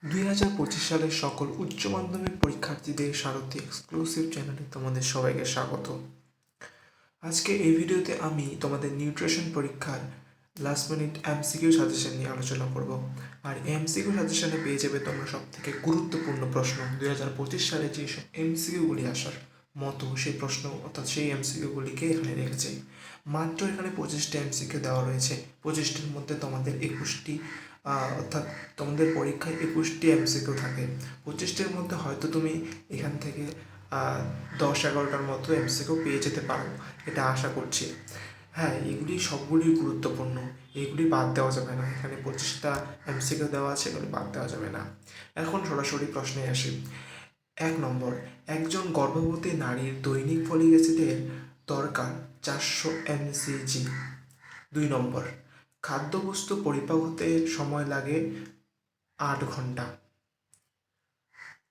2025 সালের সকল উচ্চ মাধ্যমিক পরীক্ষার্থীদের সারথি এক্সক্লুসিভ চ্যানেলে তোমাদের সবাইকে স্বাগত। আজকে এই ভিডিওতে আমি তোমাদের নিউট্রিশন পরীক্ষার লাস্ট মিনিট এমসিকিউ সাজেশন নিয়ে আলোচনা করব। আর এমসিকিউ সাজেশনে পেয়ে যাবে তোমরা সব থেকে গুরুত্বপূর্ণ প্রশ্ন 2025 সালে যেসব এমসিকিউগুলি আসার মতো সেই প্রশ্ন অর্থাৎ সেই এমসিকিউগুলিকে এখানে রেখেছে। মাত্র এখানে 25টা এমসিকিউ দেওয়া রয়েছে। 25টির মধ্যে তোমাদের 21টি অর্থাৎ তোমাদের পরীক্ষায় 21টি এমসিকিউ থাকে। 25টির মধ্যে হয়তো তুমি এখান থেকে 10-11টার মতো এমসিকিউ পেয়ে যেতে পারো, এটা আশা করছি। হ্যাঁ, এগুলি সবগুলি গুরুত্বপূর্ণ, এগুলি বাদ দেওয়া যাবে না। এখানে 25টা এমসিকিউ দেওয়া আছে, এগুলি বাদ দেওয়া যাবে না। এখন সরাসরি প্রশ্নে আসি। 1 নম্বর, একজন গর্ভবতী নারীর দৈনিক ফলিক অ্যাসিডের দরকার 400 mcg। 2 নম্বর, খাদ্যবস্তু পরিপাক হতে সময় লাগে 8 ঘন্টা।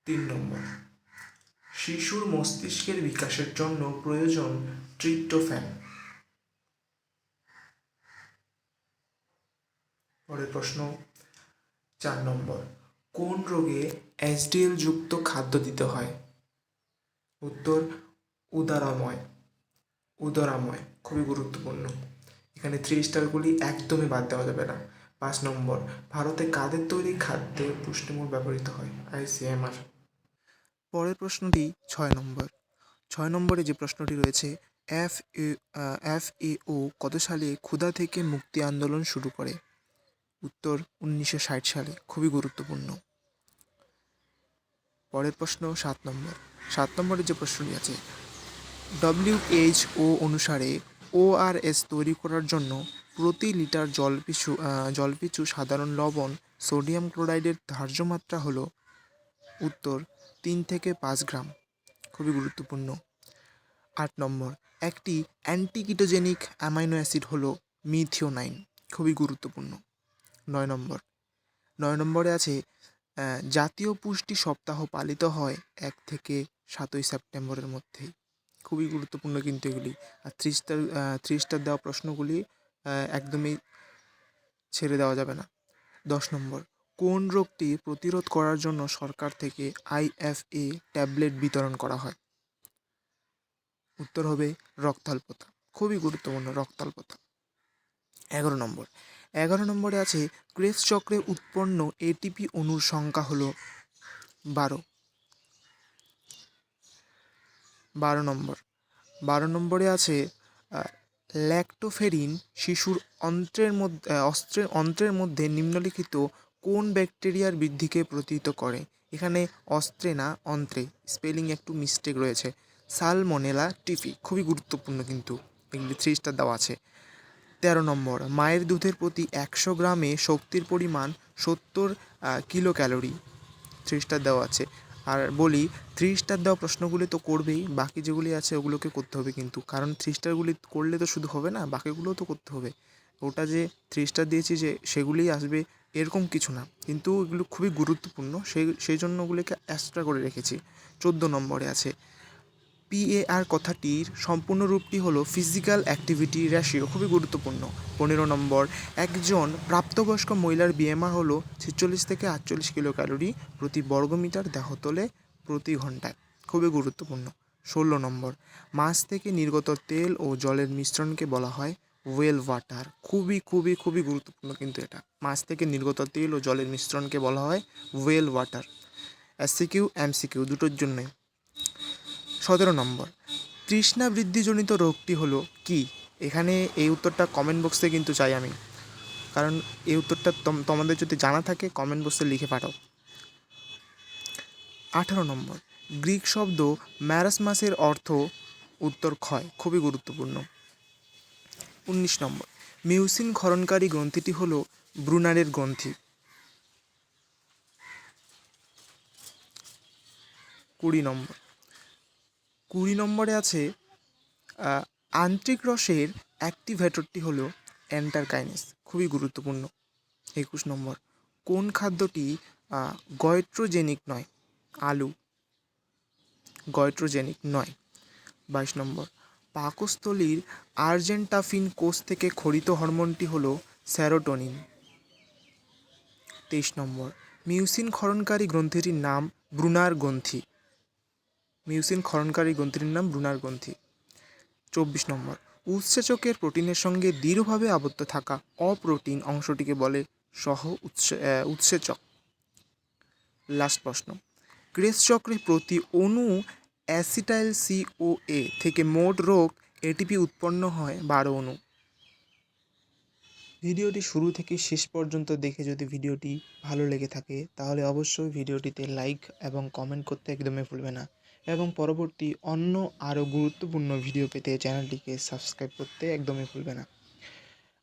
3 নম্বর, শিশুর মস্তিষ্কের বিকাশের জন্য প্রয়োজন ট্রিপ্টোফ্যান। পরের প্রশ্ন 4 নম্বর, কোন রোগে এসডিএল যুক্ত খাদ্য দিতে হয়? উত্তর উদরাময়। খুবই গুরুত্বপূর্ণ। এখানে 3 স্টারগুলি একদমই বাদ দেওয়া যাবে না। 5 নম্বর, ভারতে কাদের তৈরি খাদ্যে পুষ্টিমূল ব্যবহৃত হয়? ICMR। পরের প্রশ্নটি 6 নম্বর। 6 নম্বরে যে প্রশ্নটি রয়েছে, FAO কত সালে ক্ষুধা থেকে মুক্তি আন্দোলন শুরু করে? উত্তর 1960 সালে। খুবই গুরুত্বপূর্ণ। পরের প্রশ্ন 7 নম্বর। 7 নম্বরে যে প্রশ্নটি আছে, WHO অনুসারে ORS তৈরি করার জন্য প্রতি লিটার জলপিছু সাধারণ লবণ সোডিয়াম ক্লোরাইডের ধার্য মাত্রা হলো? উত্তর 3 থেকে 5 গ্রাম। খুবই গুরুত্বপূর্ণ। 8 নম্বর, একটি অ্যান্টিকিটোজেনিক অ্যামাইনো অ্যাসিড হলো মিথিওনাইন। খুবই গুরুত্বপূর্ণ। 9 নম্বরে আছে, জাতীয় পুষ্টি সপ্তাহ পালিত হয় 1 থেকে 7 সেপ্টেম্বরের মধ্যেই। খুবই গুরুত্বপূর্ণ কিন্তু এগুলি। আর 3 স্টার দেওয়া প্রশ্নগুলি একদমই ছেড়ে দেওয়া যাবে না। 10 নম্বর, কোন রোগটি প্রতিরোধ করার জন্য সরকার থেকে IFA ট্যাবলেট বিতরণ করা হয়? উত্তর হবে রক্তাল্পতা। খুবই গুরুত্বপূর্ণ, রক্তাল্পতা। 11 নম্বরে আছে, ক্রেবস চক্রে উৎপন্ন ATP অণুর সংখ্যা হলো 12। 12 নম্বরে আছে, ল্যাক্টোফেরিন শিশুর অন্ত্রের মধ্যে নিম্নলিখিত কোন ব্যাকটেরিয়ার বৃদ্ধিকে প্রতিহত করে? এখানে অস্ত্রে না অন্ত্রে, স্পেলিং একটু মিস্টেক রয়েছে। সালমোনেলা টিফি। খুবই গুরুত্বপূর্ণ কিন্তু এগুলি 3 স্টার দেওয়া আছে। 13 নম্বর, মায়ের দুধের প্রতি 100 গ্রামে শক্তির পরিমাণ 70 কিলো ক্যালোরি। 3 স্টার দেওয়া আছে। আর বলি, 3 স্টার দেওয়া প্রশ্নগুলি তো করবেই, বাকি যেগুলি আছে ওগুলোকে করতে হবে কিন্তু, কারণ 3 স্টারগুলি করলে তো শুধু হবে না, বাকিগুলোও তো করতে হবে। ওটা যে 3 স্টার দিয়েছি যে সেগুলিই আসবে এরকম কিছু না, কিন্তু এগুলো খুবই গুরুত্বপূর্ণ, সেই জন্য ওগুলিকে এক্সট্রা করে রেখেছি। 14 নম্বরে আছে, PAR কথাটির সম্পূর্ণ রূপটি হলো ফিজিক্যাল অ্যাক্টিভিটি রেশিও। খুবই গুরুত্বপূর্ণ। 15 নম্বর, একজন প্রাপ্তবয়স্ক মহিলার BMR হলো 46 থেকে 48 কিলো ক্যালোরি প্রতি বর্গমিটার দেহতলে প্রতি ঘন্টায়। খুবই গুরুত্বপূর্ণ। 16 নম্বর, মাছ থেকে নির্গত তেল ও জলের মিশ্রণকে বলা হয় ওয়েল ওয়াটার। খুবই খুবই খুবই গুরুত্বপূর্ণ কিন্তু এটা। মাছ থেকে নির্গত তেল ও জলের মিশ্রণকে বলা হয় ওয়েল ওয়াটার। SCQ MCQ দুটোর জন্যই। 17 নম্বর, তৃষ্ণা বৃদ্ধিজনিত রোগটি হলো কি? এখানে এই উত্তরটা কমেন্ট বক্সে কিন্তু চাই আমি, কারণ এই উত্তরটা তোমাদের যদি জানা থাকে কমেন্ট বক্সে লিখে পাঠাও। 18 নম্বর, গ্রিক শব্দ ম্যারাসমাসের অর্থ? উত্তর ক্ষয়। খুবই গুরুত্বপূর্ণ। 19 নম্বর, মিউসিন ক্ষরণকারী গ্রন্থিটি হলো ব্রুনারের গ্রন্থি। 20 নম্বরে আছে, আন্ত্রিক রসের অ্যাক্টিভেটরটি হলো এন্টারকাইনেস। খুবই গুরুত্বপূর্ণ। 21 নম্বর, কোন খাদ্যটি গয়ট্রোজেনিক নয়? আলু। গয়ট্রোজেনিক নয়। 22 নম্বর, পাকস্থলীর আর্জেন্টাফিন কোষ থেকে ক্ষরিত হরমোনটি হলো সেরোটোনিন। 23 নম্বর, মিউসিন ক্ষরণকারী গ্রন্থিটির নাম ব্রুনার গ্রন্থি। মিউসিন ক্ষরণকারী গ্রন্থিটির নাম ব্রুনার গ্রন্থি। 24 নম্বর, উৎসেচকের প্রোটিনের সঙ্গে দৃঢ়ভাবে আবদ্ধ থাকা অপ্রোটিন অংশটিকে বলে সহ উৎসেচক। লাস্ট প্রশ্ন, ক্রেস চক্রে প্রতি অণু অ্যাসিটাইল CoA থেকে মোট রোগ এটিপি উৎপন্ন হয় 12 অণু। ভিডিওটি শুরু থেকে শেষ পর্যন্ত দেখে যদি ভিডিওটি ভালো লেগে থাকে তাহলে অবশ্যই ভিডিওটিতে লাইক এবং কমেন্ট করতে একদমই ভুলবে না, এবং পরবর্তী অন্য আরও গুরুত্বপূর্ণ ভিডিও পেতে চ্যানেলটিকে সাবস্ক্রাইব করতে একদমই ভুলবে না।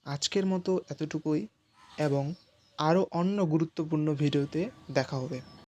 আজকের মতো এতটুকুই, এবং আরও অন্য গুরুত্বপূর্ণ ভিডিওতে দেখা হবে।